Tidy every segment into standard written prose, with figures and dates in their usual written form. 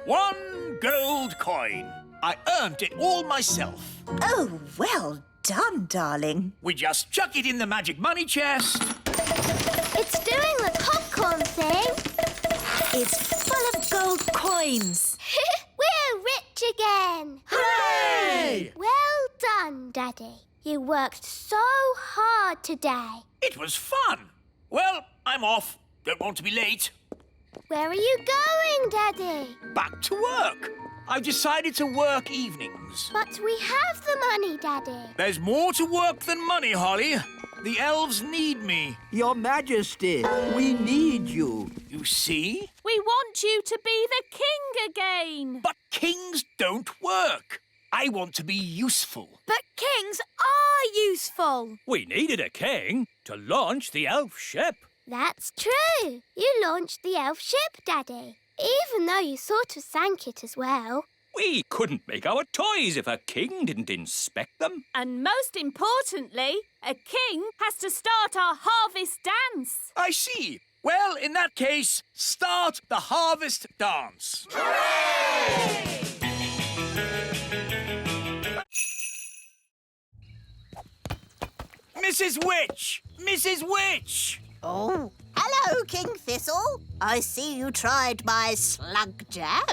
1 gold coin. I earned it all myself. Oh, well done, darling. We just chuck it in the magic money chest. It's doing the popcorn thing. It's full of gold coins. We're rich again. Hooray! Well done, Daddy. You worked so hard today. It was fun. Well, I'm off. Don't want to be late. Where are you going, Daddy? Back to work. I've decided to work evenings. But we have the money, Daddy. There's more to work than money, Holly. The elves need me. Your Majesty, we need you. You see? We want you to be the king again. But kings don't work. I want to be useful. But kings are useful. We needed a king to launch the elf ship. That's true. You launched the elf ship, Daddy. Even though you sort of sank it as well. We couldn't make our toys if a king didn't inspect them. And most importantly, a king has to start our harvest dance. I see. Well, in that case, start the harvest dance. Hooray! Mrs. Witch! Mrs. Witch! Oh, hello, King Thistle. I see you tried my slug jam.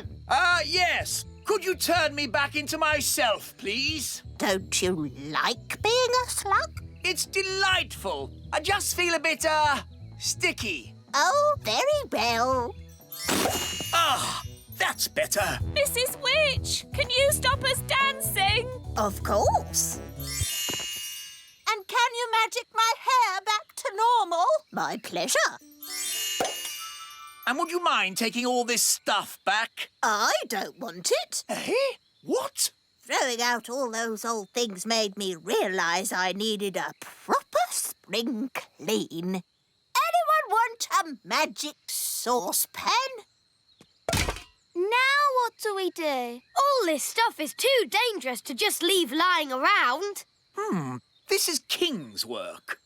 Yes. Could you turn me back into myself, please? Don't you like being a slug? It's delightful. I just feel a bit, sticky. Oh, very well. Ah, that's better. Mrs. Witch, can you stop us dancing? Of course. And can you magic my hair back to normal? My pleasure. And would you mind taking all this stuff back? I don't want it. Eh? What? Throwing out all those old things made me realise I needed a proper spring clean. Anyone want a magic saucepan? Now what do we do? All this stuff is too dangerous to just leave lying around. This is King's work.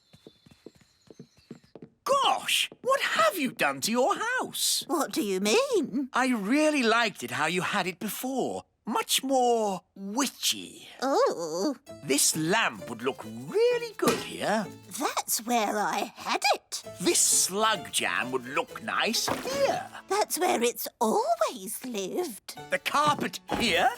Gosh, what have you done to your house? What do you mean? I really liked it how you had it before. Much more witchy. Oh, This lamp would look really good here. that's where I had it. This slug jam would look nice here. That's where it's always lived. The carpet here.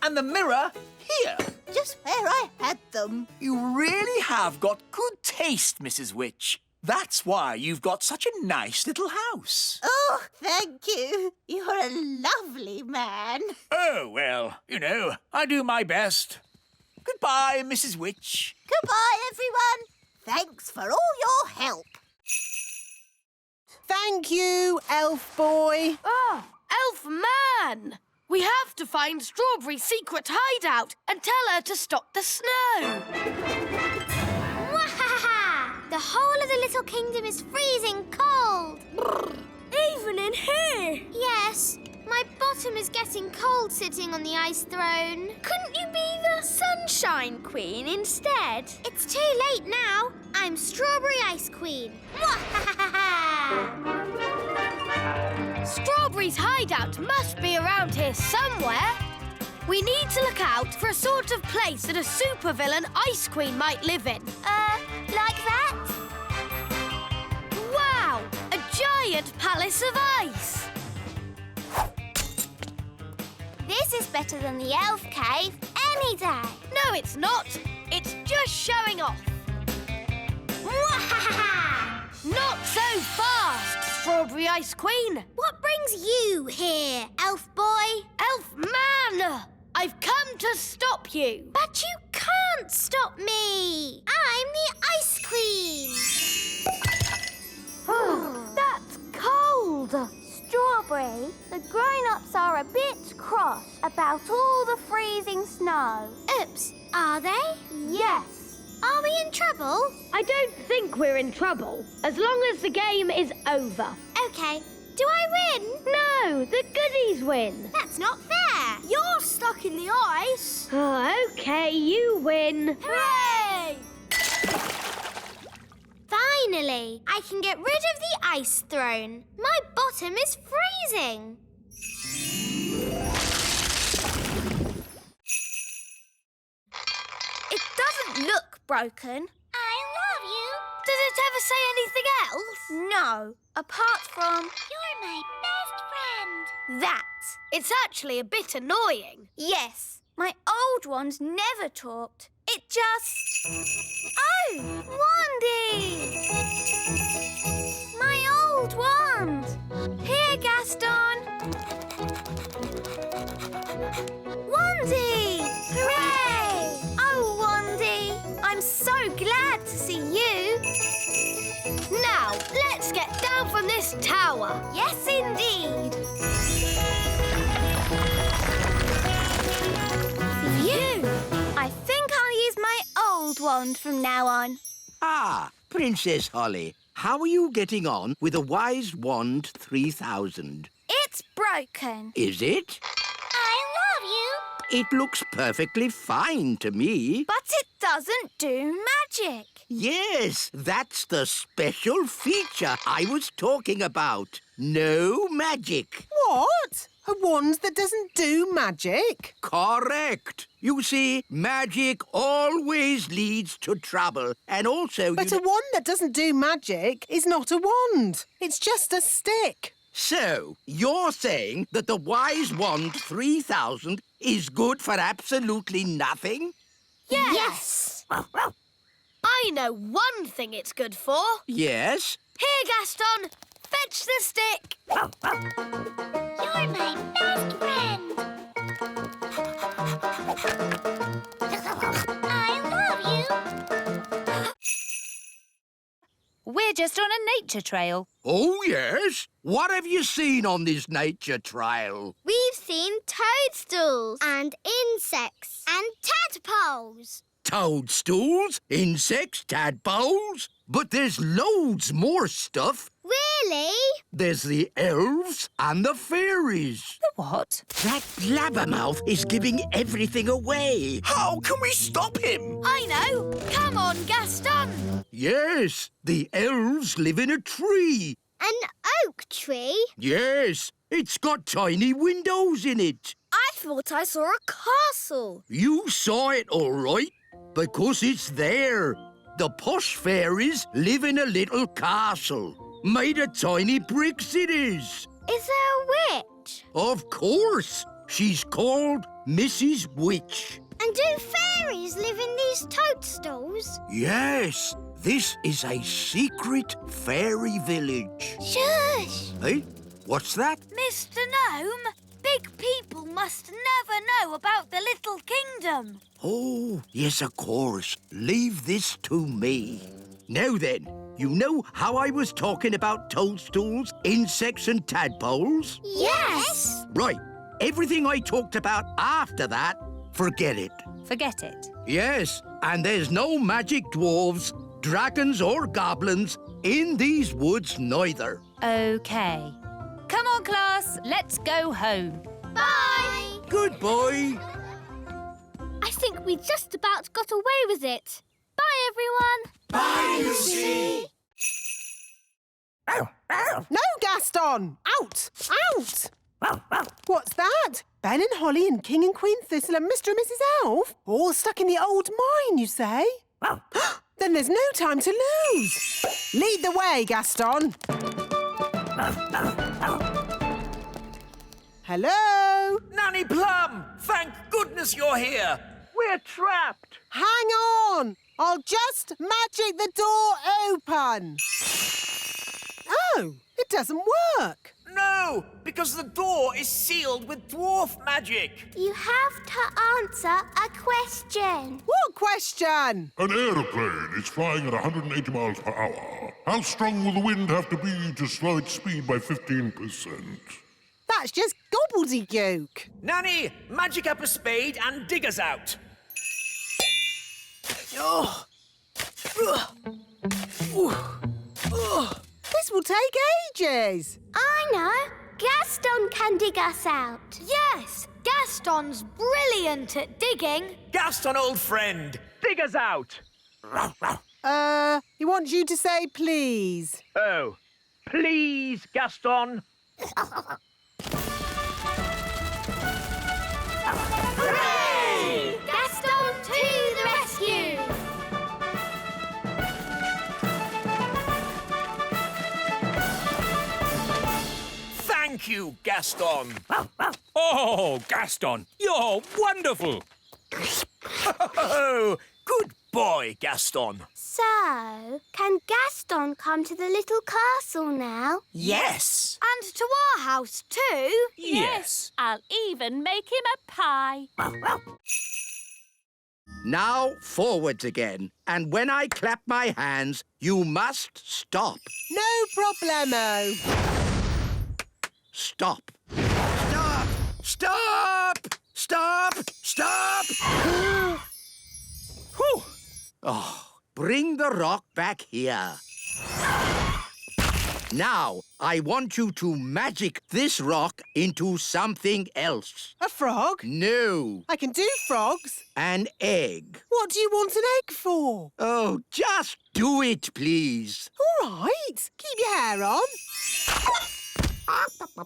And the mirror here. Just where I had them. You really have got good taste, Mrs. Witch. That's why you've got such a nice little house. Oh, thank you. You're a lovely man. Oh, well, you know, I do my best. Goodbye, Mrs. Witch. Goodbye, everyone. Thanks for all your help. Thank you, elf boy. Oh, elf man! We have to find Strawberry's secret hideout and tell her to stop the snow. Mwahaha! The whole of the little kingdom is freezing cold. Even in here? Yes, my bottom is getting cold sitting on the ice throne. Couldn't you be the Sunshine Queen instead? It's too late now. I'm Strawberry Ice Queen. Mwahaha! Strawberry's hideout must be around here somewhere. We need to look out for a sort of place that a supervillain Ice Queen might live in. Like that? Wow! A giant palace of ice! This is better than the elf cave any day. No, it's not. It's just showing off. Mwahaha! Not so fast, Strawberry Ice Queen. What brings you here, elf boy? Elf man! I've come to stop you. But you can't stop me. I'm the Ice Queen. That's cold. Strawberry, the grown-ups are a bit cross about all the freezing snow. Oops, are they? Yes. Are we in trouble? I don't think we're in trouble, as long as the game is over. Okay, do I win? No, the goodies win. That's not fair. You're stuck in the ice. Oh, okay, you win. Hooray! Finally, I can get rid of the ice throne. My bottom is freezing. Broken. I love you. Does it ever say anything else? No, apart from You're my best friend. That. It's actually a bit annoying. yes. My old wand never talked. It just... Oh, Wandy! My old wand! Here, Gaston! Wandy! Hooray! Oh, Wandy! I'm so glad to see you. Now, let's get down from this tower. Yes, indeed. Phew! I think I'll use my old wand from now on. Ah, Princess Holly, how are you getting on with the Wise Wand 3000? It's broken. Is it? I love you. It looks perfectly fine to me. But it doesn't do magic. Yes, that's the special feature I was talking about. No magic. What? A wand that doesn't do magic? Correct. You see, magic always leads to trouble. And also... But a wand that doesn't do magic is not a wand. It's just a stick. So, you're saying that the Wise Wand 3000 is good for absolutely nothing? Yes. I know one thing it's good for. Yes. Here, Gaston. Fetch the stick. You're my best friend. I love you. We're just on a nature trail. Oh, yes? What have you seen on this nature trail? We've seen toadstools and insects and tadpoles. Toadstools, insects, tadpoles. But there's loads more stuff. Really? There's the elves and the fairies. The what? That blabbermouth is giving everything away. How can we stop him? I know. Come on, Gaston. Yes, the elves live in a tree. An oak tree? Yes, it's got tiny windows in it. I thought I saw a castle. You saw it all right, because it's there. The posh fairies live in a little castle. Made of tiny bricks it is. Is there a witch? Of course. She's called Mrs. Witch. And do fairies live in these toadstools? Yes, this is a secret fairy village. Shush! Hey, what's that? Mr. Gnome, big people must never know about the Little Kingdom. Oh, yes, of course. Leave this to me. Now then, you know how I was talking about toadstools, insects and tadpoles? Yes! Right. Everything I talked about after that, forget it. Forget it. Yes, and there's no magic dwarves, dragons or goblins in these woods neither. OK. Come on, class. Let's go home. Bye! Goodbye. I think we just about got away with it. Bye, everyone. Bye, Lucy. No, Gaston! Out! Out! What's that? Ben and Holly and King and Queen Thistle and Mr. and Mrs. Elf? All stuck in the old mine, you say? Then there's no time to lose. Lead the way, Gaston. Hello? Nanny Plum, thank goodness you're here. We're trapped. Hang on. I'll just magic the door open. Oh, it doesn't work. No, because the door is sealed with dwarf magic. You have to answer a question. What question? An aeroplane is flying at 180 miles per hour. How strong will the wind have to be to slow its speed by 15%? That's just gobbledygook. Nanny, magic up a spade and dig us out. Oh. This will take ages. I know. Gaston can dig us out. Yes, Gaston's brilliant at digging. Gaston, old friend, dig us out. He wants you to say please. Oh, please, Gaston. Hooray! Gaston to the rescue! Thank you, Gaston. Oh, Gaston, you're wonderful. Oh, good boy, Gaston. So, can Gaston come to the little castle now? Yes. And to our house too. Yes. I'll even make him a pie. Now forwards again. And when I clap my hands, you must stop. No problemo. Stop. Stop! Stop! Stop! Stop! Whew. Oh, bring the rock back here. Now, I want you to magic this rock into something else. A frog? No, I can do frogs. an egg. What do you want an egg for? Oh, just do it, please. All right. Keep your hair on.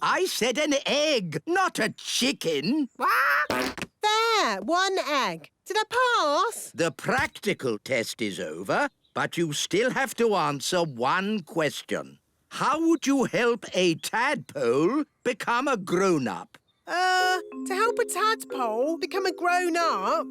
I said an egg, not a chicken. There, one egg. Did I pass? The practical test is over, but you still have to answer one question. How would you help a tadpole become a grown-up? To help a tadpole become a grown-up,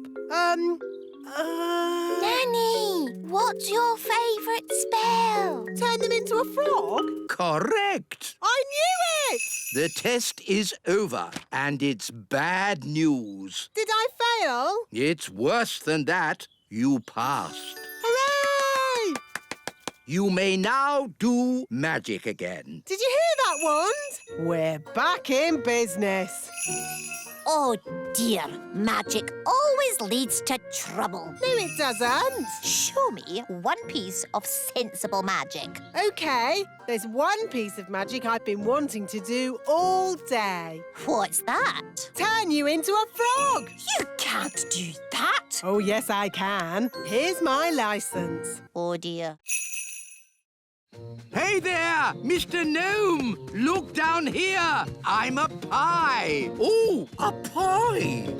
Nanny, what's your favourite spell? turn them into a frog? Correct. I knew it! The test is over, and it's bad news. Did I fail? It's worse than that. You passed. Hooray! You may now do magic again. Did you hear that, Wand? We're back in business. Oh, dear. Magic always leads to trouble. No, it doesn't. Show me one piece of sensible magic. OK, there's one piece of magic I've been wanting to do all day. What's that? Turn you into a frog. You can't do that. Oh, yes, I can. Here's my licence. Oh, dear. Hey there, Mr. Gnome! Look down here! I'm a pie! Oh, a pie!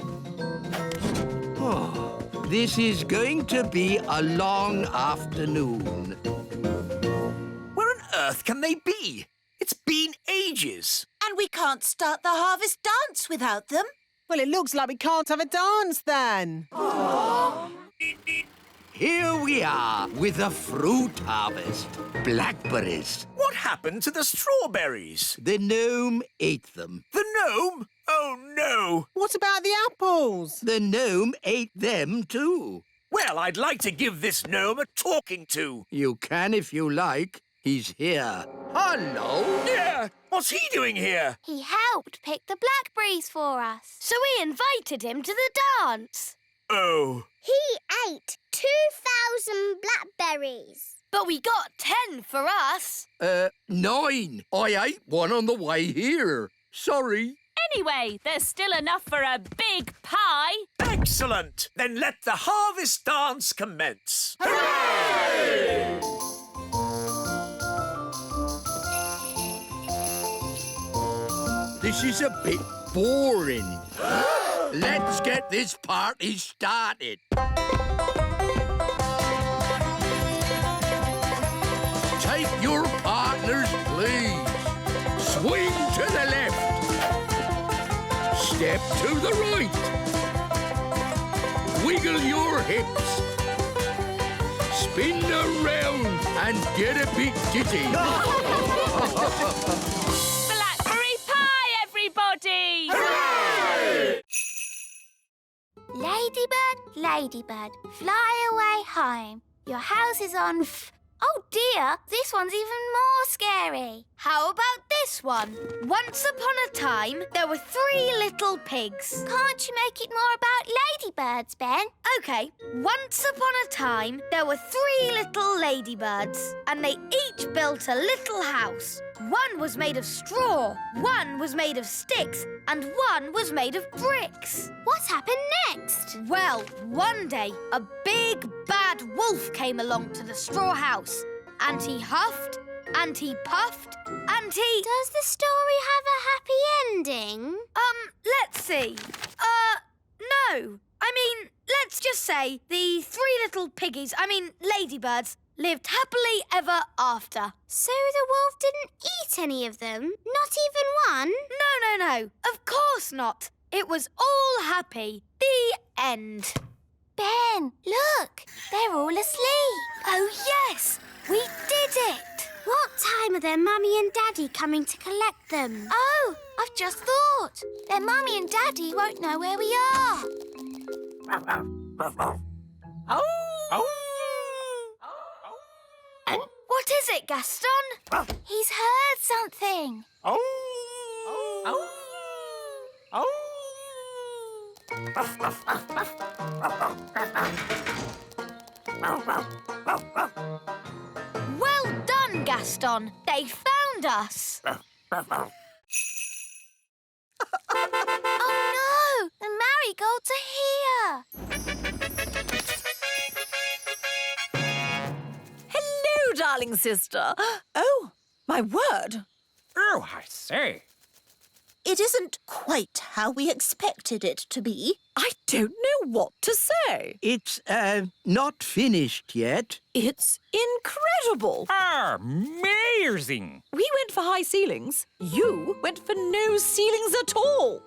Oh, this is going to be a long afternoon. Where on earth can they be? It's been ages. And we can't start the harvest dance without them. Well, it looks like we can't have a dance then. Here we are with the fruit harvest. Blackberries. What happened to the strawberries? The gnome ate them. The gnome? Oh, no. What about the apples? The gnome ate them too. Well, I'd like to give this gnome a talking to. You can if you like. He's here. Hello. Yeah, what's he doing here? He helped pick the blackberries for us. So we invited him to the dance. Oh. He ate 2,000 blackberries. But we got 10 for us. 9. I ate one on the way here. Sorry. Anyway, there's still enough for a big pie. Excellent. Then let the harvest dance commence. This is a bit boring. Let's get this party started. Take your partners, please. Swing to the left. Step to the right. Wiggle your hips. Spin around and get a bit giddy. Blackberry pie, everybody! Ladybird, ladybird, fly away home. Your house is on Oh dear, this one's even more scary. How about this one? Once upon a time, there were 3 little pigs. Can't you make it more about ladybirds, Ben? OK, once upon a time, there were 3 little ladybirds, and they each built a little house. One was made of straw, one was made of sticks, and one was made of bricks. What happened next? Well, one day, a big, bad wolf came along to the straw house, and he huffed, and he puffed, and he... Does the story have a happy ending? Let's see. No. I mean, let's just say the 3 little piggies, ladybirds, lived happily ever after. So the wolf didn't eat any of them? Not even one? No. Of course not. It was all happy. The end. Ben, look, they're all asleep. Oh, yes, we did it. What time are their mummy and daddy coming to collect them? Oh, I've just thought. Their mummy and daddy won't know where we are. What is it, Gaston? He's heard something. Well done, Gaston. They found us. Oh no, the marigolds are here. Hello, darling sister. Oh, my word. Oh, I say. It isn't quite how we expected it to be. I don't know what to say. It's, not finished yet. It's incredible. Amazing. We went for high ceilings. You went for no ceilings at all.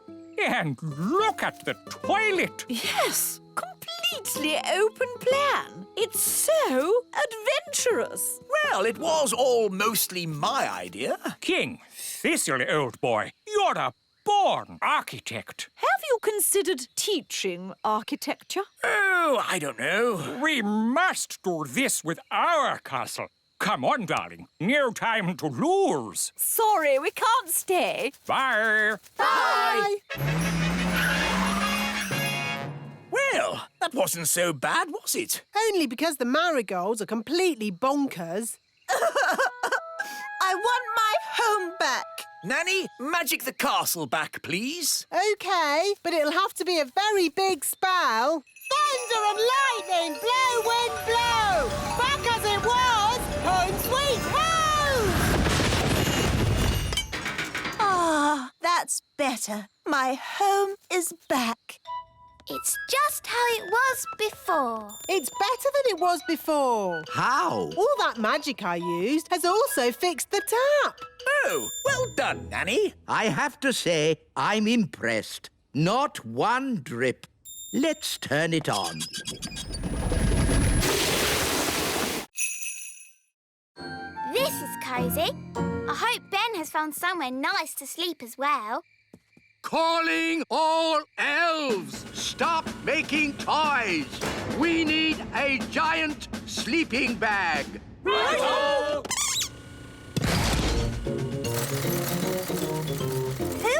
And look at the toilet. Yes, completely open plan. It's so adventurous. Well, it was all mostly my idea. King, Thistle, old boy, you're a born architect. Have you considered teaching architecture? Oh, I don't know. We must do this with our castle. Come on, darling. No time to lose. Sorry, we can't stay. Bye. Bye. Well, that wasn't so bad, was it? Only because the marigolds are completely bonkers. I want my home back. Nanny, magic the castle back, please. OK, but it'll have to be a very big spell. Thunder and lightning, blow, wind, blow! Back as it was, home sweet home! Ah, that's better. My home is back. It's just how it was before. It's better than it was before. How? All that magic I used has also fixed the tap. Oh, well done, Nanny. I have to say, I'm impressed. Not one drip. Let's turn it on. This is cosy. I hope Ben has found somewhere nice to sleep as well. Calling all elves! Stop making toys! We need a giant sleeping bag. Who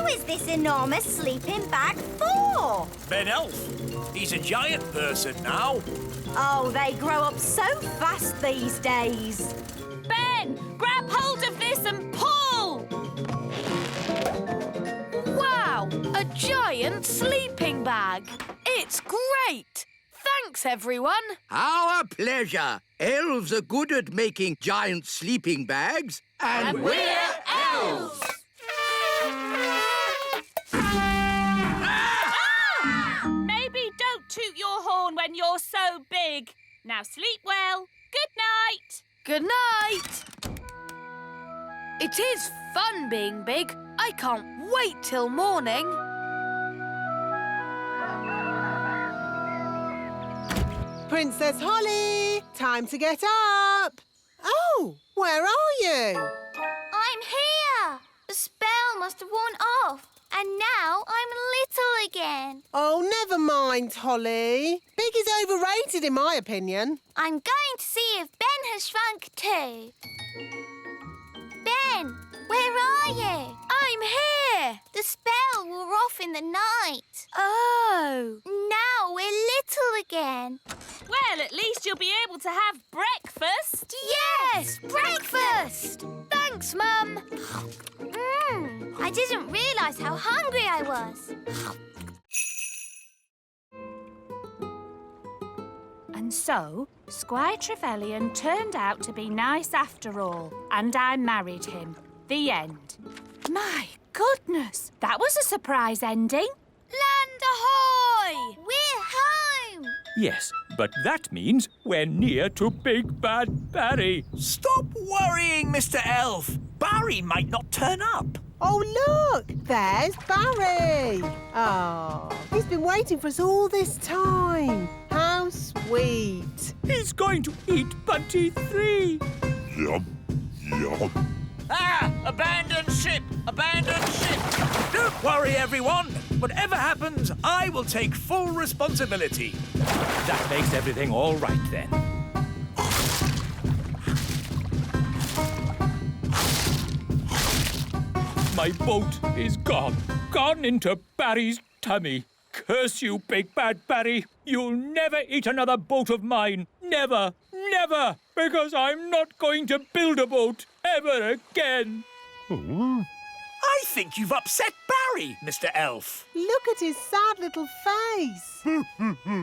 is this enormous sleeping bag for? Ben Elf. He's a giant person now. Oh, they grow up so fast these days. Ben, grab hold of this and pull! Wow, a giant sleeping bag. It's great. Thanks, everyone. Our pleasure. Elves are good at making giant sleeping bags. And we're elves! Maybe don't toot your horn when you're so big. Now sleep well. Good night. Good night. It is fun being big. I can't wait till morning. Princess Holly, time to get up. Oh, where are you? I'm here. The spell must have worn off. And now I'm little again. Oh, never mind, Holly. Big is overrated, in my opinion. I'm going to see if Ben has shrunk too. Ben, where are you? I'm here. The spell wore off in the night. Oh. Now we're little again. Well, at least you'll be able to have breakfast. Yes, breakfast. Thanks, Mum. I didn't realise how hungry I was. And so, Squire Trevelyan turned out to be nice after all, and I married him. The end. My goodness, that was a surprise ending. Land ahoy! We're home. Yes, but that means we're near to Big Bad Barry. Stop worrying, Mr. Elf. Barry might not turn up. Oh, look! There's Barry! Oh, he's been waiting for us all this time. How sweet. He's going to eat Bunty 3. Yum, yum. Ah! Abandoned ship! Abandoned ship! Don't worry, everyone. Whatever happens, I will take full responsibility. That makes everything all right, then. My boat is gone. Gone into Barry's tummy. Curse you, Big Bad Barry. You'll never eat another boat of mine. Never, never. Because I'm not going to build a boat ever again. I think you've upset Barry, Mr. Elf. Look at his sad little face.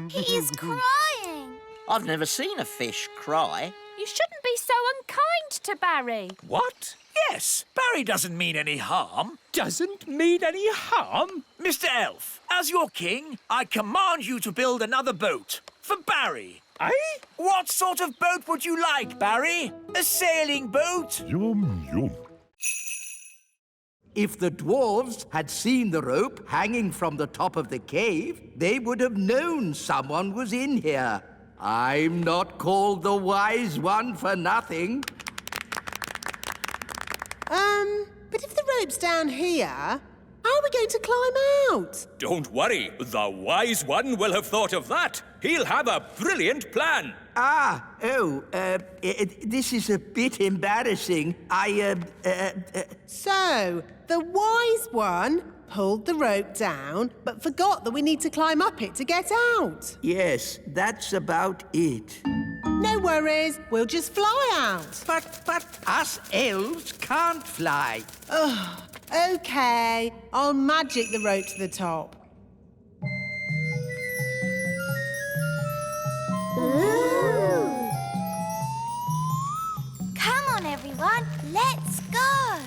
He's crying. I've never seen a fish cry. You shouldn't be so unkind to Barry. What? Yes, Barry doesn't mean any harm. Doesn't mean any harm? Mr. Elf, as your king, I command you to build another boat for Barry. Aye? What sort of boat would you like, Barry? A sailing boat? Yum, yum. If the dwarves had seen the rope hanging from the top of the cave, they would have known someone was in here. I'm not called the Wise One for nothing. But if the rope's down here, how are we going to climb out? Don't worry. The Wise One will have thought of that. He'll have a brilliant plan. This is a bit embarrassing. So, the Wise One pulled the rope down, but forgot that we need to climb up it to get out. Yes, that's about it. No worries, we'll just fly out. But us elves can't fly. Ugh, OK, I'll magic the rope to the top. Ooh. Come on, everyone, let's go.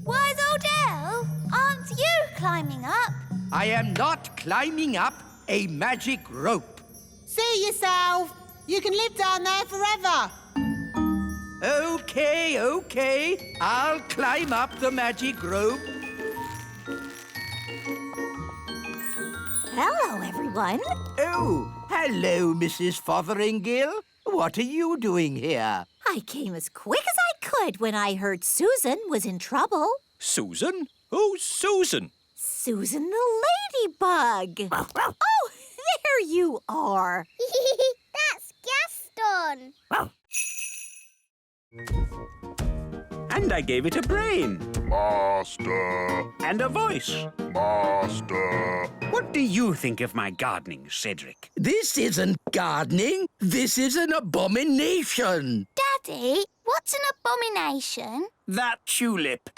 Wise old elf, aren't you climbing up? I am not climbing up a magic rope. See yourself. You can live down there forever. OK. I'll climb up the magic rope. Hello, everyone. Oh, hello, Mrs. Fotheringill. What are you doing here? I came as quick as I could when I heard Susan was in trouble. Susan? Who's Susan? Susan the ladybug. Oh, there you are. That's Gaston. And I gave it a brain. Master. And a voice. Master. What do you think of my gardening, Cedric? This isn't gardening. This is an abomination. Daddy, what's an abomination? That tulip.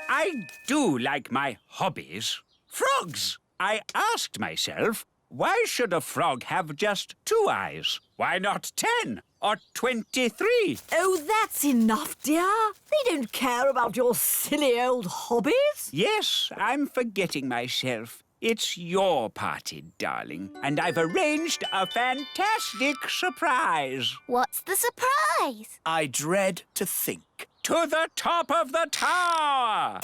I do like my hobbies. Frogs! I asked myself, why should a frog have just 2 eyes? Why not 10 or 23? Oh, that's enough, dear. They don't care about your silly old hobbies. Yes, I'm forgetting myself. It's your party, darling, and I've arranged a fantastic surprise. What's the surprise? I dread to think. To the top of the tower!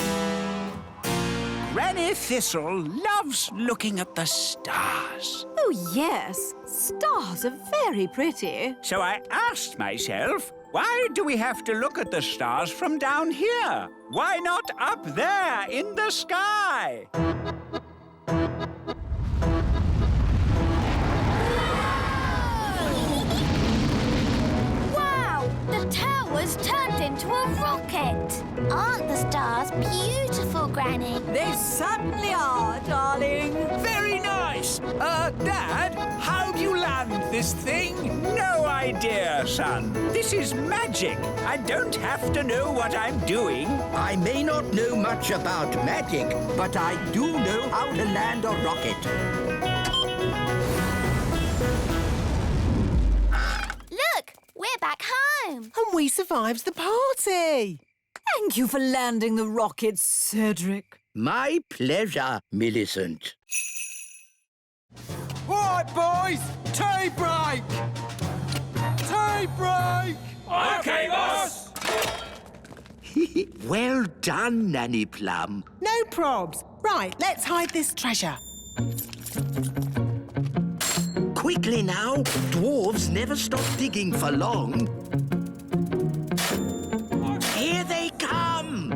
Granny Thistle loves looking at the stars. Oh, yes. Stars are very pretty. So I asked myself, why do we have to look at the stars from down here? Why not up there in the sky? Wow! The tower's turned into a rocket. Aren't the stars beautiful, Granny? They certainly are, darling. Very nice. Dad, how do you land this thing? No idea, son. This is magic. I don't have to know what I'm doing. I may not know much about magic, but I do know how to land a rocket. Look, we're back home. And we survived the party. Thank you for landing the rocket, Cedric. My pleasure, Millicent. All right, boys, tea break! Tea break! OK, boss! Well done, Nanny Plum. No probs. Right, let's hide this treasure. Quickly now. Dwarves never stop digging for long. Here they come!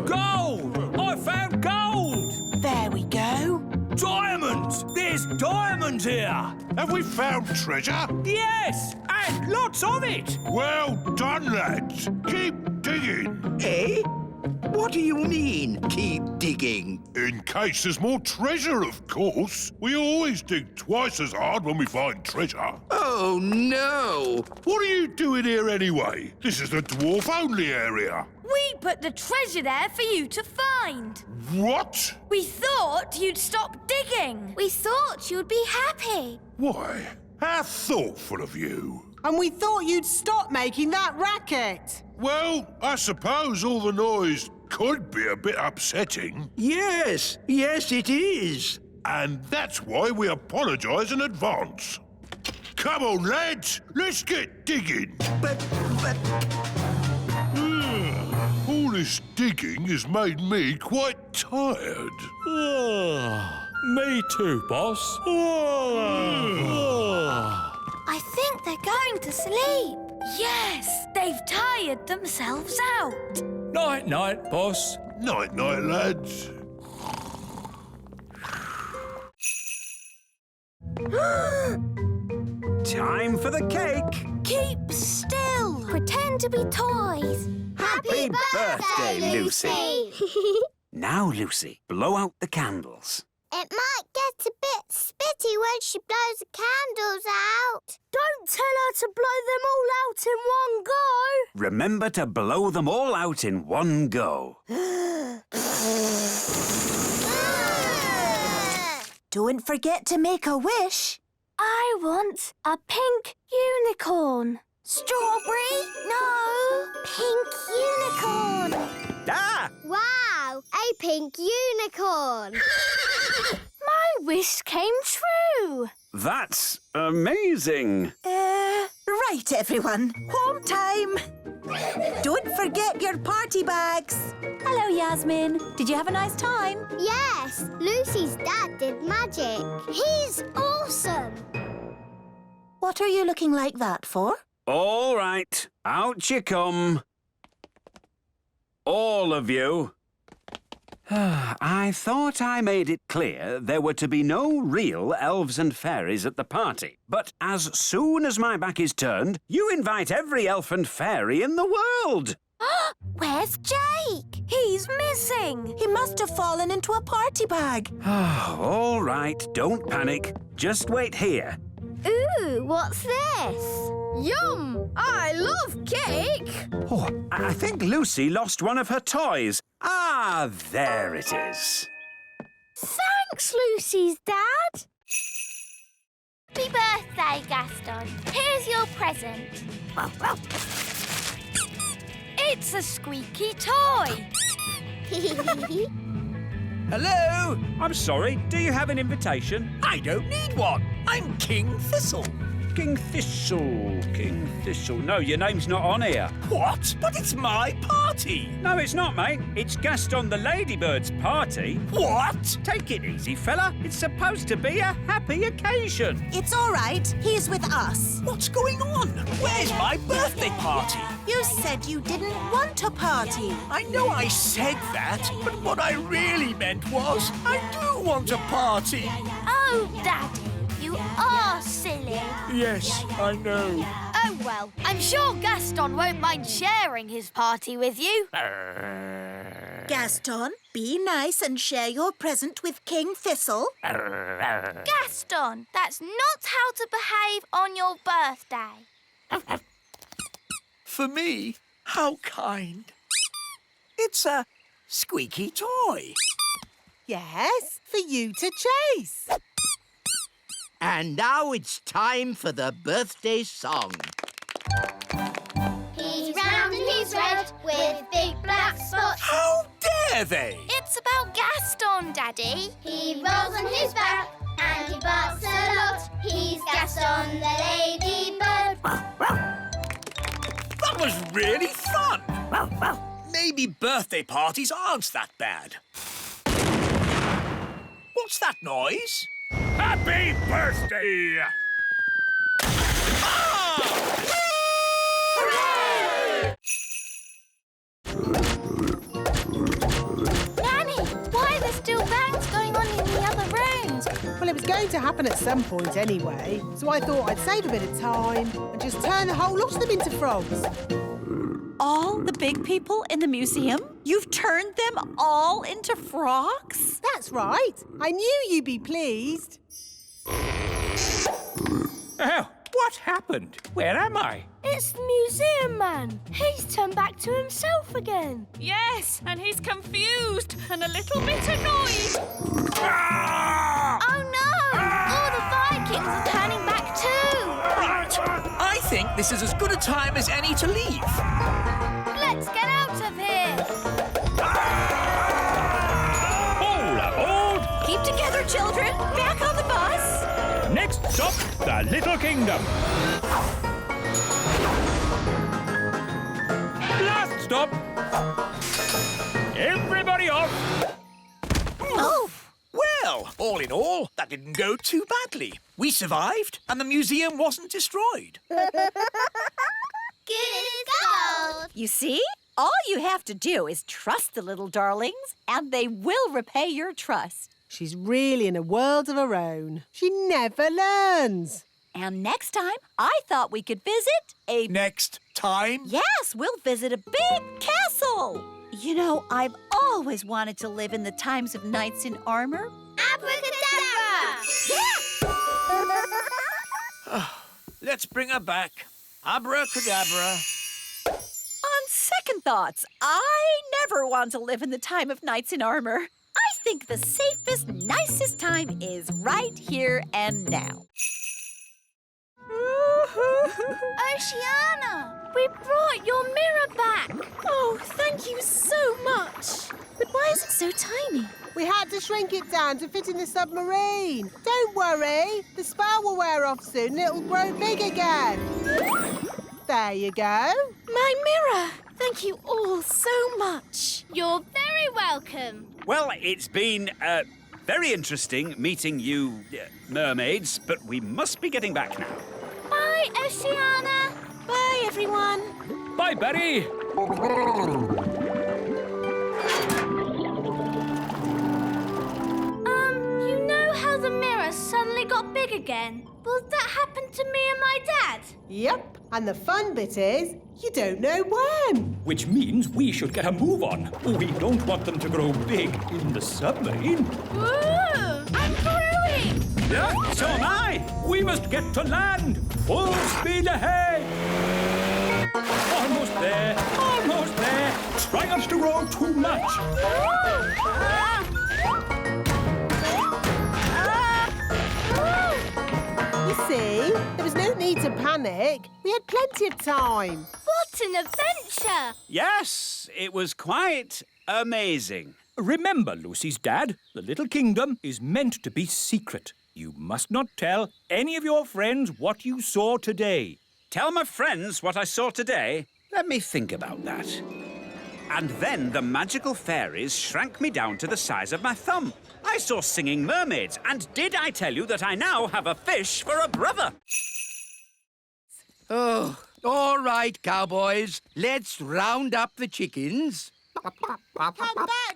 Gold! I found gold! There we go. Diamonds! There's diamonds here! Have we found treasure? Yes! And lots of it! Well done, lads. Keep digging. Eh? What do you mean, keep digging? In case there's more treasure, of course. We always dig twice as hard when we find treasure. Oh, no! What are you doing here anyway? This is the dwarf-only area. We put the treasure there for you to find. What? We thought you'd stop digging. We thought you'd be happy. Why? How thoughtful of you. And we thought you'd stop making that racket. Well, I suppose all the noise could be a bit upsetting. Yes, it is. And that's why we apologise in advance. Come on, lads, let's get digging. But... All this digging has made me quite tired. Me too, boss. I think they're going to sleep. Yes, they've tired themselves out. Night-night, boss. Night-night, lads. Time for the cake. Keep still. Pretend to be toys. Happy birthday, Lucy. Now, Lucy, blow out the candles. It might get a bit spitty when she blows the candles out. Don't tell her to blow them all out in one go. Remember to blow them all out in one go. Don't forget to make a wish. I want a pink unicorn. Strawberry? No. Pink unicorn. Ah! Wow, a pink unicorn. My wish came true. That's amazing. Right, everyone. Home time. Don't forget your party bags. Hello, Yasmin. Did you have a nice time? Yes, Lucy's dad did magic. He's awesome. What are you looking like that for? All right, out you come. All of you. I thought I made it clear there were to be no real elves and fairies at the party. But as soon as my back is turned, you invite every elf and fairy in the world. Where's Jake? He's missing. He must have fallen into a party bag. All right, don't panic. Just wait here. Ooh, what's this? Yum! I love cake! Oh, I think Lucy lost one of her toys. Ah, there it is. Thanks, Lucy's dad. Happy birthday, Gaston. Here's your present. It's a squeaky toy. Hello? I'm sorry, do you have an invitation? I don't need one. I'm King Thistle. King Thistle. No, your name's not on here. What? But it's my party. No, it's not, mate. It's Gaston the Ladybird's party. What? Take it easy, fella. It's supposed to be a happy occasion. It's all right. He's with us. What's going on? Where's my birthday party? You said you didn't want a party. I know I said that, but what I really meant was I do want a party. Oh, Daddy, you are silly. Yes, I know. Oh, well, I'm sure Gaston won't mind sharing his party with you. Gaston, be nice and share your present with King Thistle. Gaston, that's not how to behave on your birthday. For me? How kind. It's a squeaky toy. Yes, for you to chase. And now it's time for the birthday song. He's round and he's red with big black spots. How dare they? It's about Gaston, Daddy. He rolls on his back and he barks a lot. He's Gaston the ladybird. That was really fun. Maybe birthday parties aren't that bad. What's that noise? Happy birthday! Nanny, why are there still bangs going on in the other rooms? Well, it was going to happen at some point anyway, so I thought I'd save a bit of time and just turn the whole lot of them into frogs. All the big people in the museum? You've turned them all into frogs? That's right. I knew you'd be pleased. Oh, what happened? Where am I? It's the museum man. He's turned back to himself again. Yes, and he's confused and a little bit annoyed. Oh no! All the Vikings are turning back too. Right. I think this is as good a time as any to leave. Let's get out of here. All aboard! Keep together, children. Back on the bus. Next stop, the Little Kingdom. Last stop. Everybody off. Oh! Well, all in all, that didn't go too badly. We survived, and the museum wasn't destroyed. Good as gold. You see? All you have to do is trust the little darlings, and they will repay your trust. She's really in a world of her own. She never learns. And next time, I thought we could visit a... Next time? Yes, we'll visit a big castle. You know, I've always wanted to live in the times of knights in armor. Abracadabra! Let's bring her back. Abracadabra. On second thoughts, I never want to live in the time of knights in armor. I think the safest, nicest time is right here and now. Oceana, we brought your mirror back. Oh, thank you so much. But why is it so tiny? We had to shrink it down to fit in the submarine. Don't worry. The spell will wear off soon and it'll grow big again. There you go. My mirror. Thank you all so much. You're very welcome. Well, it's been very interesting meeting you mermaids, but we must be getting back now. Bye, Oceana. Bye, everyone. Bye, Betty. You know how the mirror suddenly got big again? Will that happen to me and my dad? Yep. And the fun bit is, you don't know when. Which means we should get a move on. We don't want them to grow big in the submarine. Ooh, I'm growing. Yeah, so am I. We must get to land. Full speed ahead. Almost there. Almost there. Try not to grow too much. You see, there was no need to panic. We had plenty of time. What an adventure. Yes, it was quite amazing. Remember, Lucy's dad, the Little Kingdom is meant to be secret. You must not tell any of your friends what you saw today. Tell my friends what I saw today? Let me think about that. And then the magical fairies shrank me down to the size of my thumb. I saw singing mermaids, and did I tell you that I now have a fish for a brother? Oh, all right, cowboys. Let's round up the chickens. Come back,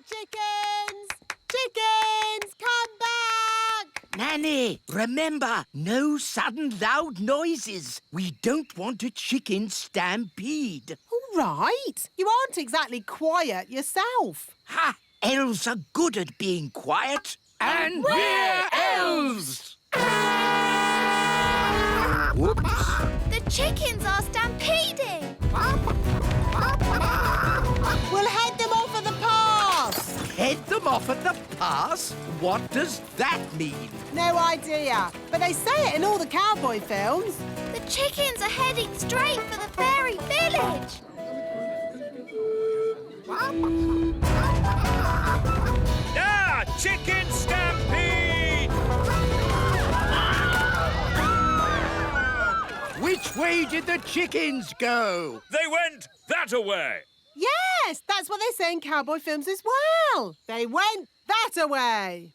chickens! Chickens, come back! Nanny, remember, no sudden loud noises. We don't want a chicken stampede. All right. You aren't exactly quiet yourself. Ha! Elves are good at being quiet. And we're elves! Whoops. The chickens are stampeding. We'll head them off at the pass. Head them off at the pass? What does that mean? No idea, but they say it in all the cowboy films. The chickens are heading straight for the fairy village. chicken stampede! Which way did the chickens go? They went that-a-way. Yes, that's what they say in cowboy films as well. They went that-a-way.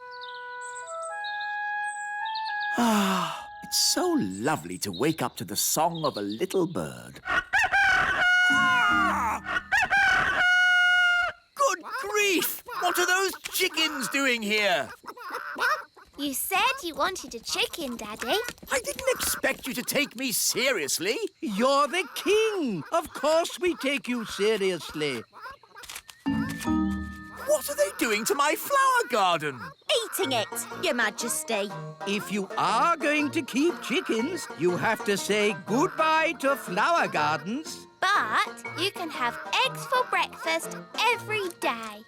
Ah, it's so lovely to wake up to the song of a little bird. Good grief! What are those chickens doing here? You said you wanted a chicken, Daddy. I didn't expect you to take me seriously. You're the king. Of course we take you seriously. What are they doing to my flower garden? Eating it, Your Majesty. If you are going to keep chickens, you have to say goodbye to flower gardens. But you can have eggs for breakfast every day.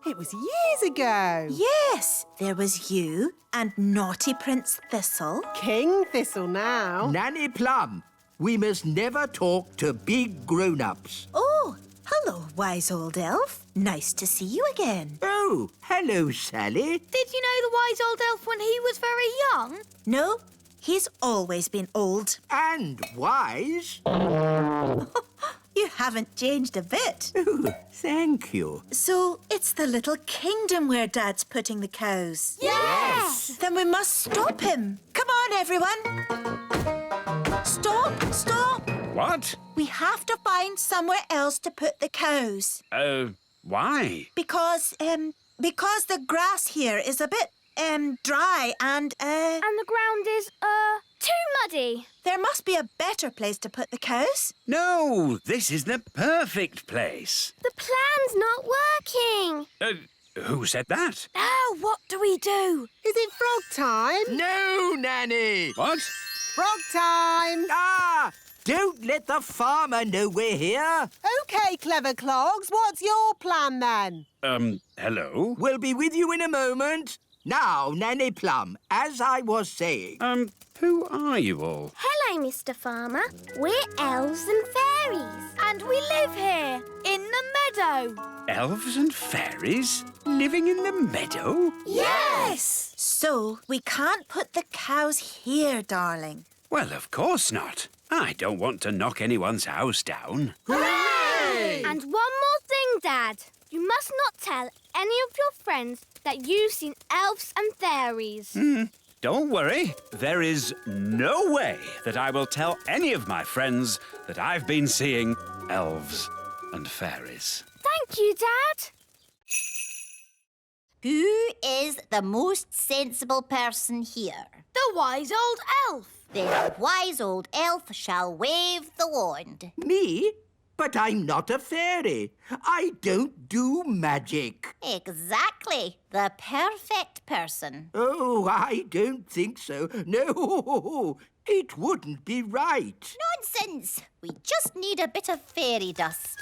It was years ago. Yes, there was you and naughty Prince Thistle. King Thistle now. Nanny Plum, we must never talk to big grown-ups. Oh, hello, wise old elf. Nice to see you again. Oh, hello, Sally. Did you know the wise old elf when he was very young? No, he's always been old. And wise. You haven't changed a bit. Oh, thank you. So it's the little kingdom where Dad's putting the cows? Yes! Then we must stop him. Come on, everyone. Stop. What? We have to find somewhere else to put the cows. Why? Because the grass here is a bit, dry and, And the ground is, too muddy. There must be a better place to put the cows. No, this is the perfect place. The plan's not working. Who said that? Now what do we do? Is it frog time? No, Nanny. What? Frog time. Ah! Don't let the farmer know we're here. OK, clever clogs, what's your plan then? Hello? We'll be with you in a moment. Now, Nanny Plum, as I was saying... Who are you all? Hello, Mr. Farmer. We're elves and fairies. And we live here, in the meadow. Elves and fairies living in the meadow? Yes! So we can't put the cows here, darling. Well, of course not. I don't want to knock anyone's house down. Hooray! And one more thing, Dad. You must not tell any of your friends that you've seen elves and fairies. Don't worry. There is no way that I will tell any of my friends that I've been seeing elves and fairies. Thank you, Dad. Who is the most sensible person here? The wise old elf. The wise old elf shall wave the wand. Me? But I'm not a fairy. I don't do magic. Exactly. The perfect person. Oh, I don't think so. No, it wouldn't be right. Nonsense. We just need a bit of fairy dust.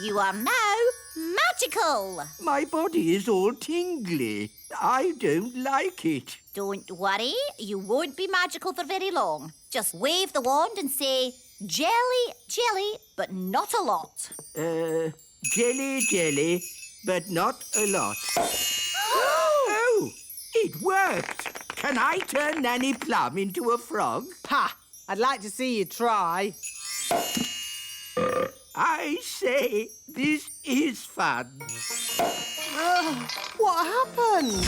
You are now magical. My body is all tingly. I don't like it. Don't worry. You won't be magical for very long. Just wave the wand and say... Jelly, jelly, but not a lot. Jelly, jelly, but not a lot. Oh, it worked. Can I turn Nanny Plum into a frog? Ha! I'd like to see you try. I say, this is fun. What happened?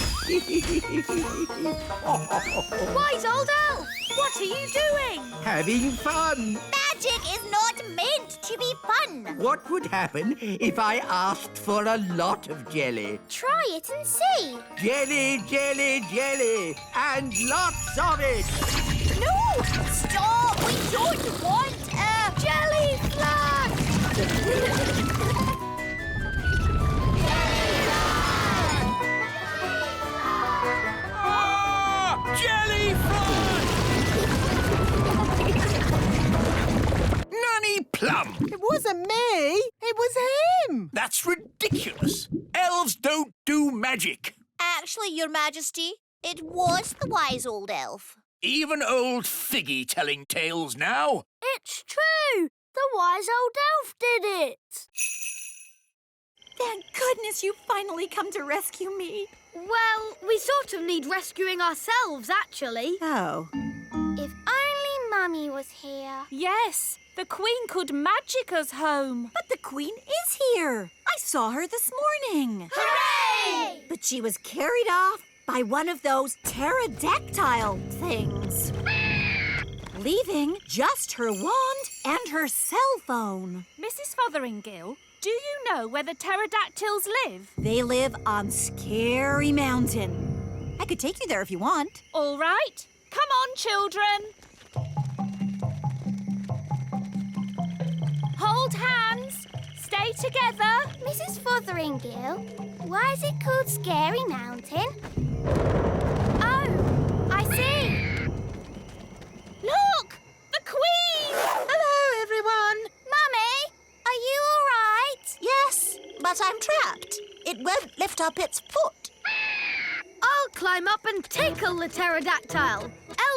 Wise old elf, what are you doing? Having fun. Magic is not meant to be fun. What would happen if I asked for a lot of jelly? Try it and see. Jelly, jelly, jelly, and lots of it. No! Stop! We don't want a jelly flash! Jelly Nanny Plum! It wasn't me. It was him. That's ridiculous. Elves don't do magic. Actually, Your Majesty, it was the wise old elf. Even old Figgy telling tales now. It's true. The wise old elf did it. Thank goodness you finally come to rescue me. Well, we sort of need rescuing ourselves, actually. Oh. If only Mummy was here. Yes, the Queen could magic us home. But the Queen is here. I saw her this morning. Hooray! But she was carried off by one of those pterodactyl things, leaving just her wand and her cell phone. Mrs. Fotheringill, do you know where the pterodactyls live? They live on Scary Mountain. I could take you there if you want. All right. Come on, children. Hold hands. Stay together. Mrs. Fotheringill, why is it called Scary Mountain? Oh, I see. Look! The Queen! Hello, everyone. Mummy, are you all right? Yes, but I'm trapped. It won't lift up its foot. I'll climb up and tickle the pterodactyl.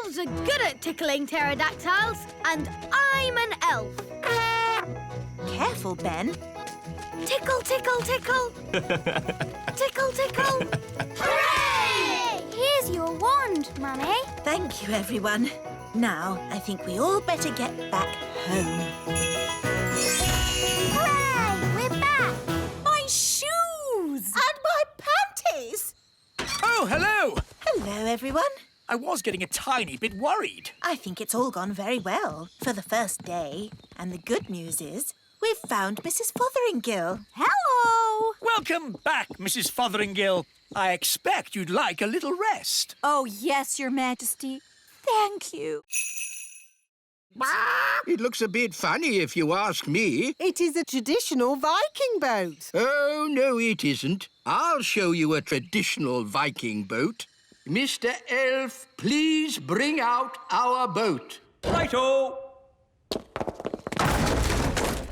Elves are good at tickling pterodactyls, and I'm an elf. Careful, Ben. Tickle, tickle, tickle. Tickle, tickle. Hooray! Here's your wand, Mummy. Thank you, everyone. Now, I think we all better get back home. Hooray! We're back. My shoes! And my panties! Oh, hello! Hello, everyone. I was getting a tiny bit worried. I think it's all gone very well for the first day. And the good news is we've found Mrs. Fotheringill. Hello! Welcome back, Mrs. Fotheringill. I expect you'd like a little rest. Oh, yes, Your Majesty. Thank you. It looks a bit funny if you ask me. It is a traditional Viking boat. Oh, no, it isn't. I'll show you a traditional Viking boat. Mr. Elf, please bring out our boat. Righto!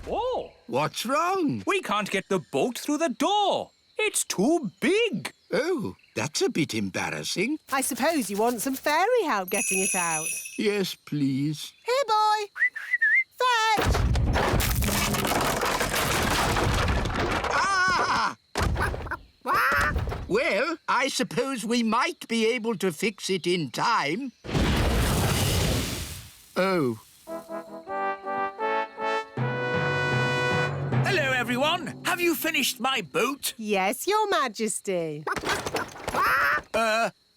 Oh, What's wrong? we can't get the boat through the door. It's too big. Oh, that's a bit embarrassing. I suppose you want some fairy help getting it out. Yes, please. Here, boy. Fetch! Ah! Well, I suppose we might be able to fix it in time. Oh. Hello, everyone. Have you finished my boat? Yes, Your Majesty.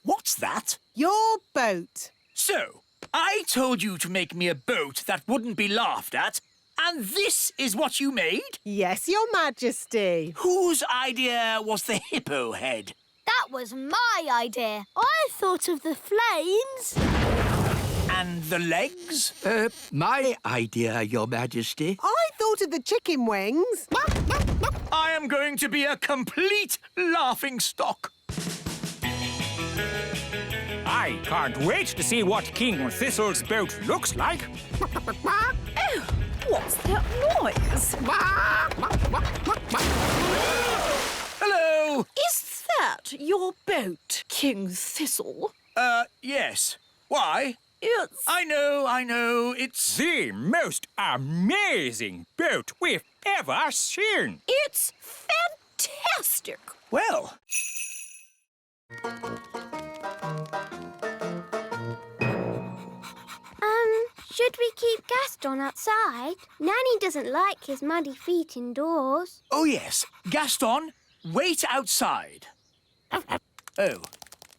What's that? Your boat. So, I told you to make me a boat that wouldn't be laughed at, and this is what you made? Yes, Your Majesty. Whose idea was the hippo head? That was my idea. I thought of the flames. And the legs? My idea, Your Majesty. I thought of the chicken wings. I am going to be a complete laughingstock. I can't wait to see what King Thistle's boat looks like. Oh, what's that noise? Hello. Is that your boat, King Thistle? Yes. Why? It's... I know, it's... The most amazing boat we've ever seen. It's fantastic. Well... Should we keep Gaston outside? Nanny doesn't like his muddy feet indoors. Oh, yes. Gaston, wait outside. Oh.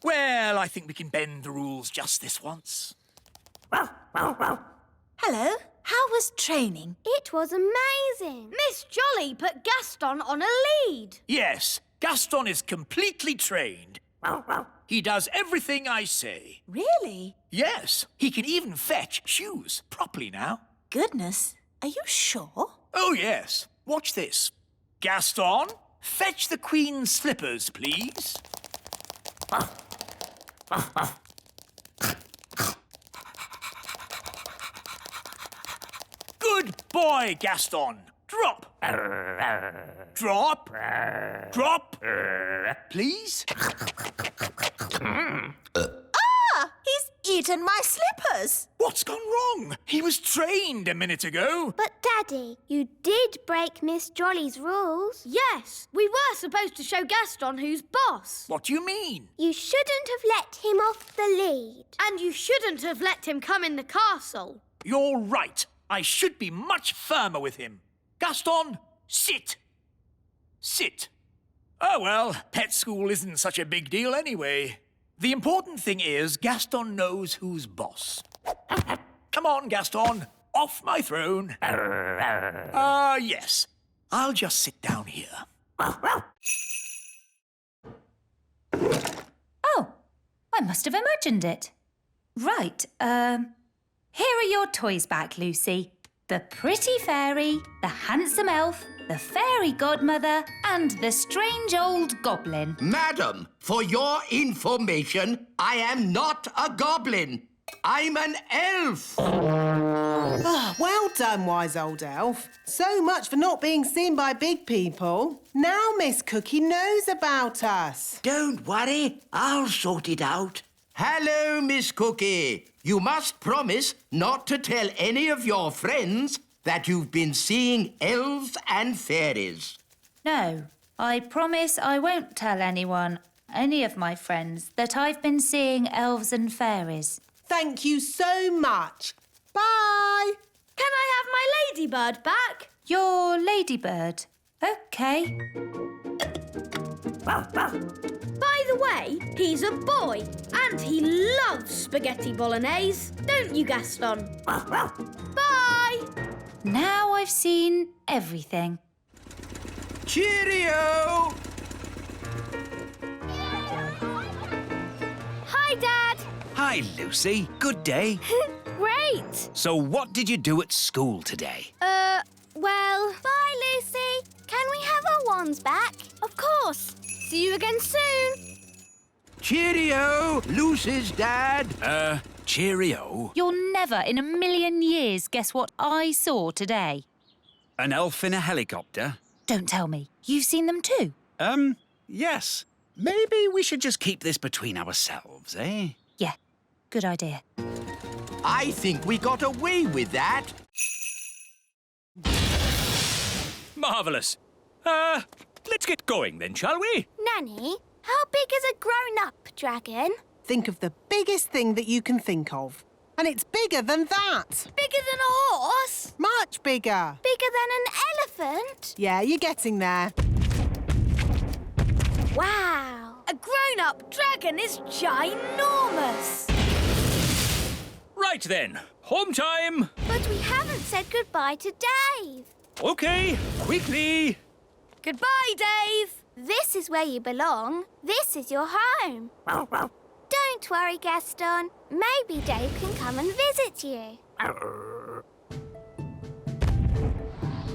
Well, I think we can bend the rules just this once. Hello. How was training? It was amazing. Miss Jolly put Gaston on a lead. Yes, Gaston is completely trained. He does everything I say. Really? Yes, he can even fetch shoes properly now. Goodness. Are you sure? Oh, yes. Watch this. Gaston, fetch the Queen's slippers, please. Good boy, Gaston. Drop. Drop. Drop. Please. He's eaten my slippers. What's gone wrong? He was trained a minute ago. But, Daddy, you did break Miss Jolly's rules. Yes, we were supposed to show Gaston who's boss. What do you mean? You shouldn't have let him off the lead. And you shouldn't have let him come in the castle. You're right. I should be much firmer with him. Gaston, sit. Sit. Oh, well, pet school isn't such a big deal anyway. The important thing is Gaston knows who's boss. Come on, Gaston. Off my throne. Yes. I'll just sit down here. Oh, I must have imagined it. Right, here are your toys back, Lucy. The pretty fairy, the handsome elf, the fairy godmother, and the strange old goblin. Madam, for your information, I am not a goblin. I'm an elf. Well done, wise old elf. So much for not being seen by big people. Now Miss Cookie knows about us. Don't worry, I'll sort it out. Hello, Miss Cookie. You must promise not to tell any of your friends that you've been seeing elves and fairies. No, I promise I won't tell any of my friends, that I've been seeing elves and fairies. Thank you so much. Bye. Can I have my ladybird back? Your ladybird? OK. By the way, he's a boy and he loves spaghetti bolognese. Don't you, Gaston? Bye! Now I've seen everything. Cheerio! Hi, Dad. Hi, Lucy. Good day. Great. So what did you do at school today? Well... Bye, Lucy. Can we have our wands back? Of course. See you again soon. Cheerio, Lucy's dad. Cheerio. You'll never in a million years guess what I saw today. An elf in a helicopter? Don't tell me. You've seen them too? Yes. Maybe we should just keep this between ourselves, eh? Yeah, good idea. I think we got away with that. Marvellous. Let's get going then, shall we? Nanny, how big is a grown-up dragon? Think of the biggest thing that you can think of. And it's bigger than that. Bigger than a horse? Much bigger. Bigger than an elephant? Yeah, you're getting there. Wow! A grown-up dragon is ginormous! Right then, home time. But we haven't said goodbye to Dave. OK, quickly. Goodbye, Dave! This is where you belong. This is your home. Don't worry, Gaston. Maybe Dave can come and visit you.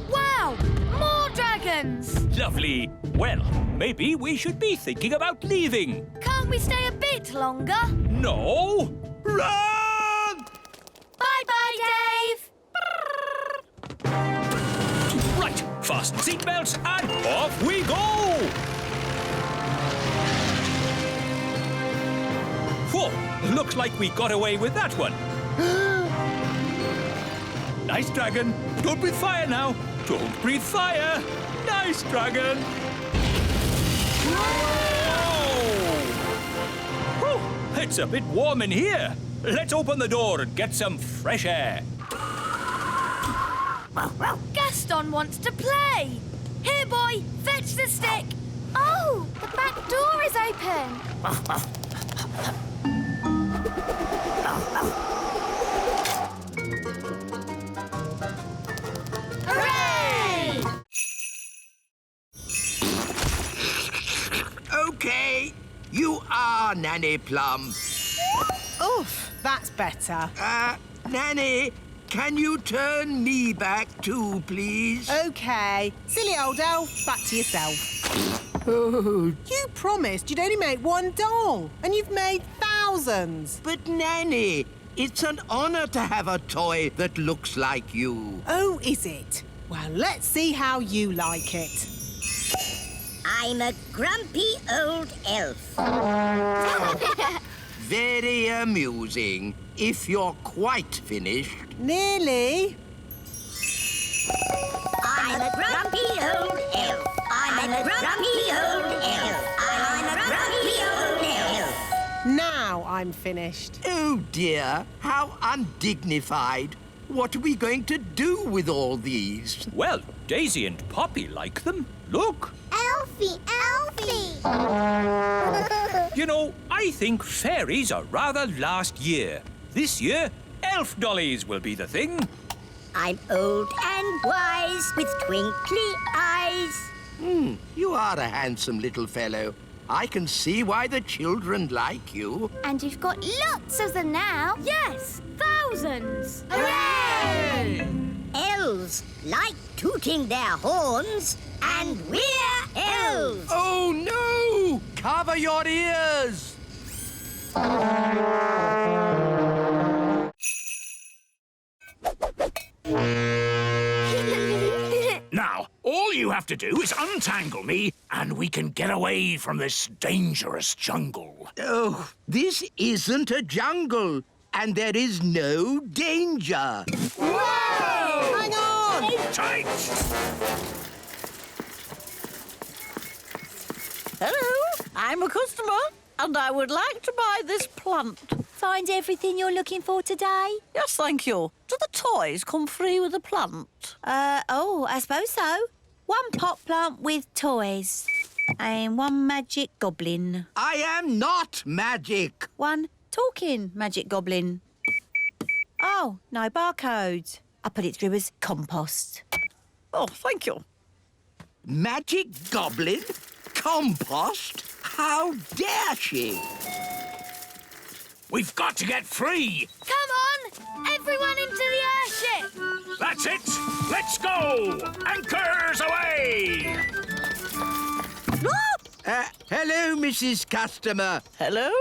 Wow! More dragons! Lovely. Well, maybe we should be thinking about leaving. Can't we stay a bit longer? No. Run! Bye-bye, Dave! Right, fasten seatbelts and off we go! Whoa, looks like we got away with that one. Nice dragon. Don't breathe fire now. Don't breathe fire. Nice dragon. Whoa! It's a bit warm in here. Let's open the door and get some fresh air. Gaston wants to play. Here, boy, fetch the stick. Oh, the back door is open. Hooray! OK, you are Nanny Plum. Oof, that's better. Nanny, can you turn me back too, please? OK. Silly old elf, back to yourself. You promised you'd only make one doll, and you've made thousands. But, Nanny, it's an honour to have a toy that looks like you. Oh, is it? Well, let's see how you like it. I'm a grumpy old elf. Very amusing. if you're quite finished. Nearly. I'm a grumpy old elf. I'm a grumpy old elf. I'm a grumpy old elf. Now I'm finished. Oh dear, how undignified. What are we going to do with all these? Well, Daisy and Poppy like them. Look. Elfie, Elfie! You know, I think fairies are rather last year. This year, elf dollies will be the thing. I'm old and wise with twinkly eyes. You are a handsome little fellow. I can see why the children like you. And you've got lots of them now. Yes, thousands. Hooray! Elves like tooting their horns, and we're elves. Oh no! Cover your ears! Now, all you have to do is untangle me, and we can get away from this dangerous jungle. Oh, this isn't a jungle, and there is no danger. Whoa! Hang on! Hold tight! Hello, I'm a customer, and I would like to buy this plant. Find everything you're looking for today? Yes, thank you. Do the toys come free with the plant? Oh, I suppose so. One pot plant with toys. And one magic goblin. I am not magic. One talking magic goblin. Oh, no barcode. I put it through as compost. Oh, thank you. Magic goblin? Compost? How dare she? We've got to get free! Come on! Everyone into the airship! That's it! Let's go! Anchors away! Hello, Mrs. Customer. Hello?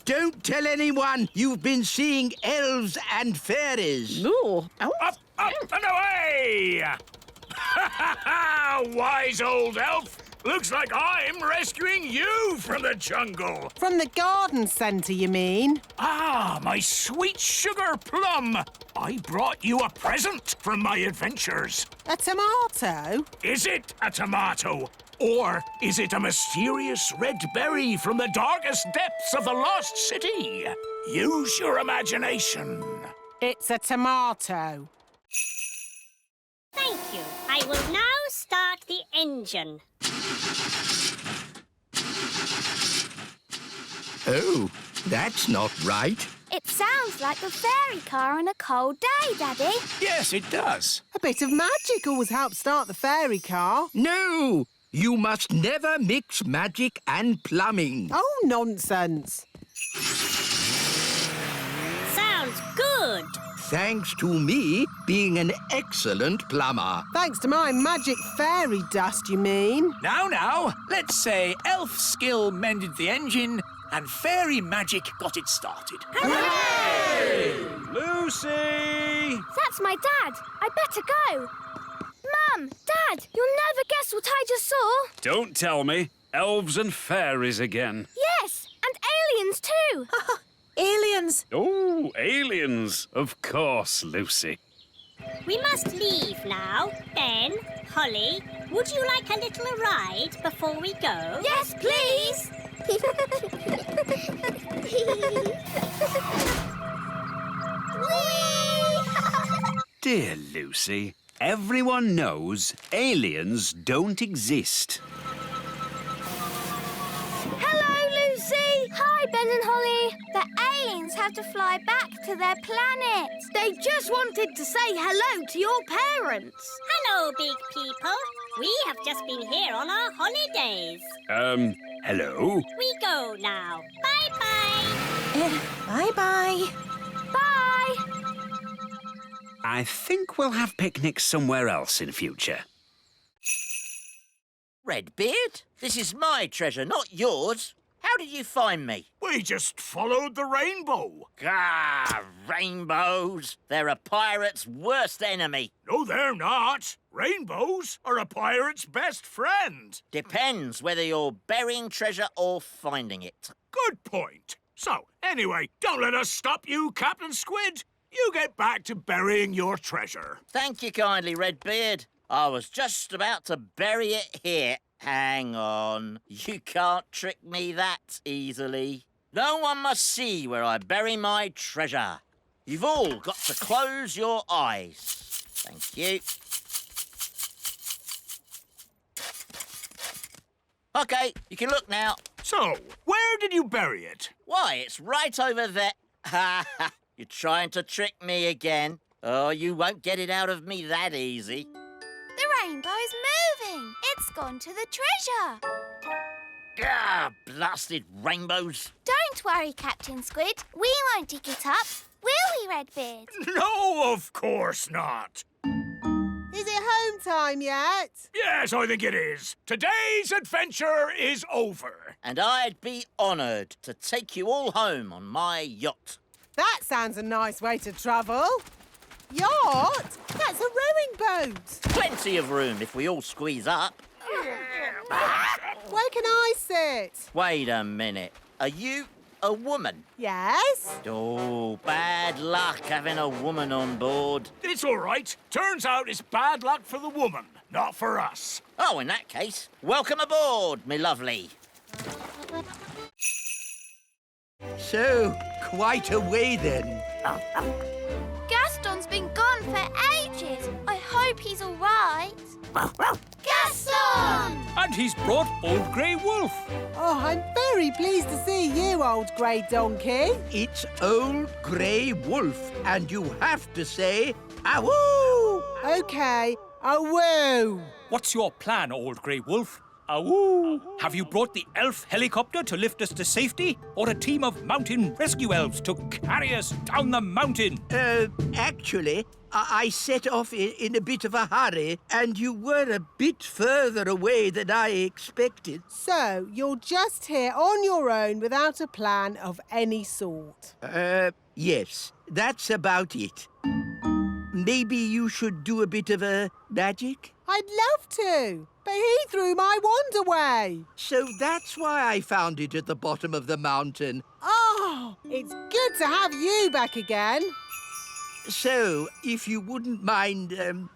Don't tell anyone you've been seeing elves and fairies. No. Up and away! Ha ha ha! Wise old elf! Looks like I'm rescuing you from the jungle! From the garden centre, you mean? Ah, my sweet sugar plum! I brought you a present from my adventures. A tomato? Is it a tomato? Or is it a mysterious red berry from the darkest depths of the lost city? Use your imagination. It's a tomato. Thank you. I will now start the engine. Oh, that's not right. It sounds like the fairy car on a cold day, Daddy. Yes, it does. A bit of magic always helps start the fairy car. No! You must never mix magic and plumbing. Oh, nonsense. Sounds good. Thanks to me being an excellent plumber. Thanks to my magic fairy dust, you mean? Now, let's say elf skill mended the engine and fairy magic got it started. Hooray! Lucy! That's my dad. I better go. Mum, Dad, you'll never guess what I just saw. Don't tell me. Elves and fairies again. Yes, and aliens too. Aliens! Oh, aliens. Of course, Lucy. We must leave now. Ben, Holly, would you like a little ride before we go? Yes, please. Dear Lucy, everyone knows aliens don't exist. Hello, Lucy. Hi, Ben and Holly. The aliens have to fly back to their planet. They just wanted to say hello to your parents. Hello, big people. We have just been here on our holidays. Hello? We go now. Bye-bye. Bye-bye. Bye. I think we'll have picnics somewhere else in future. Redbeard, this is my treasure, not yours. How did you find me? We just followed the rainbow. Ah, rainbows. They're a pirate's worst enemy. No, they're not. Rainbows are a pirate's best friend. Depends whether you're burying treasure or finding it. Good point. So, anyway, don't let us stop you, Captain Squid. You get back to burying your treasure. Thank you kindly, Redbeard. I was just about to bury it here. Hang on. You can't trick me that easily. No one must see where I bury my treasure. You've all got to close your eyes. Thank you. OK, you can look now. So, where did you bury it? Why, it's right over there. Ha ha! You're trying to trick me again. Oh, you won't get it out of me that easy. The rainbow's moving. It's gone to the treasure. Ah, blasted rainbows. Don't worry, Captain Squid. We won't dig it up, will we, Redbeard? No, of course not. Is it home time yet? Yes, I think it is. Today's adventure is over. And I'd be honoured to take you all home on my yacht. That sounds a nice way to travel. Yacht? That's a rowing boat. Plenty of room if we all squeeze up. Where can I sit? Wait a minute. Are you a woman? Yes. Oh, bad luck having a woman on board. It's all right. Turns out it's bad luck for the woman, not for us. Oh, in that case, welcome aboard, me lovely. So, quite a way then. Gaston's been gone for ages. I hope he's all right. Gaston! And he's brought Old Grey Wolf. Oh, I'm very pleased to see you, old grey donkey. It's Old Grey Wolf, and you have to say, awoo! OK, awoo. What's your plan, Old Grey Wolf? Awoo! Have you brought the elf helicopter to lift us to safety, or a team of mountain rescue elves to carry us down the mountain? Actually, I set off in a bit of a hurry, and you were a bit further away than I expected. So, you're just here on your own without a plan of any sort? Yes, that's about it. Maybe you should do a bit of a magic? I'd love to, but he threw my wand away. So that's why I found it at the bottom of the mountain. Oh, it's good to have you back again. So, if you wouldn't mind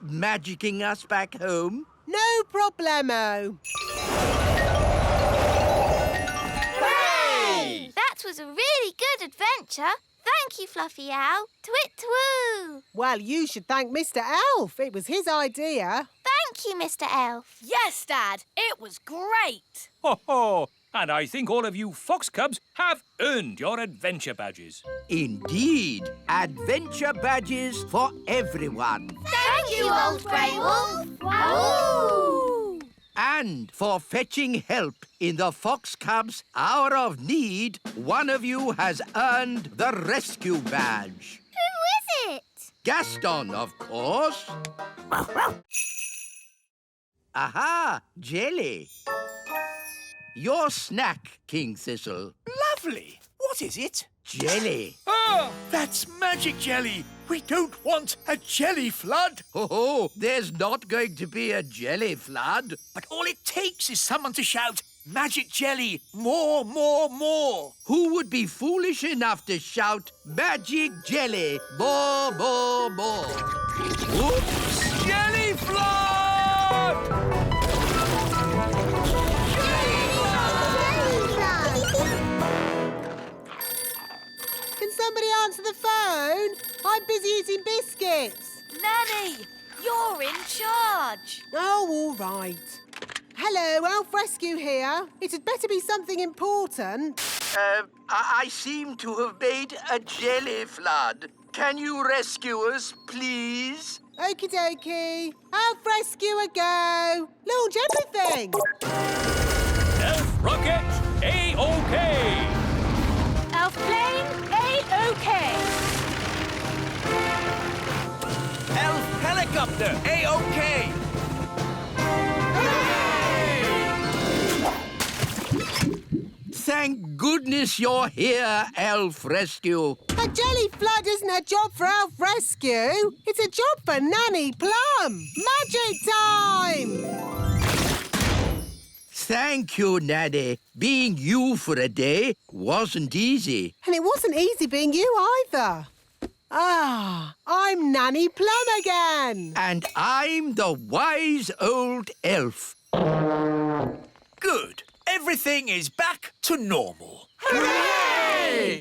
magicking us back home? No problemo. Hooray! That was a really good adventure. Thank you, Fluffy Owl. Twit-twoo! Well, you should thank Mr. Elf. It was his idea. Thank you, Mr. Elf. Yes, Dad. It was great. Ho ho! And I think all of you fox cubs have earned your adventure badges. Indeed. Adventure badges for everyone. Thank you, Old Grey Wolf. Wahoo! And for fetching help in the Fox Cubs' hour of need, one of you has earned the rescue badge. Who is it? Gaston, of course. Aha, Jelly. Your snack, King Thistle. Lovely. What is it? Jelly. Ah, that's magic jelly. We don't want a jelly flood. Oh, there's not going to be a jelly flood. But all it takes is someone to shout, magic jelly, more, more, more. Who would be foolish enough to shout, magic jelly, more, more, more? Oops! Jelly flood! Can somebody answer the phone? I'm busy eating biscuits. Nanny, you're in charge. Oh, all right. Hello, Elf Rescue here. It had better be something important. I seem to have made a jelly flood. Can you rescue us, please? Okie dokie. Elf Rescue go. Launch everything. Elf rocket, A-OK. Elf plane, A-OK. Elf helicopter, A-OK. Thank goodness you're here, Elf Rescue. A jelly flood isn't a job for Elf Rescue. It's a job for Nanny Plum. Magic time! Thank you, Nanny. Being you for a day wasn't easy. And it wasn't easy being you either. Ah, I'm Nanny Plum again. And I'm the wise old elf. Good. Everything is back to normal. Hooray!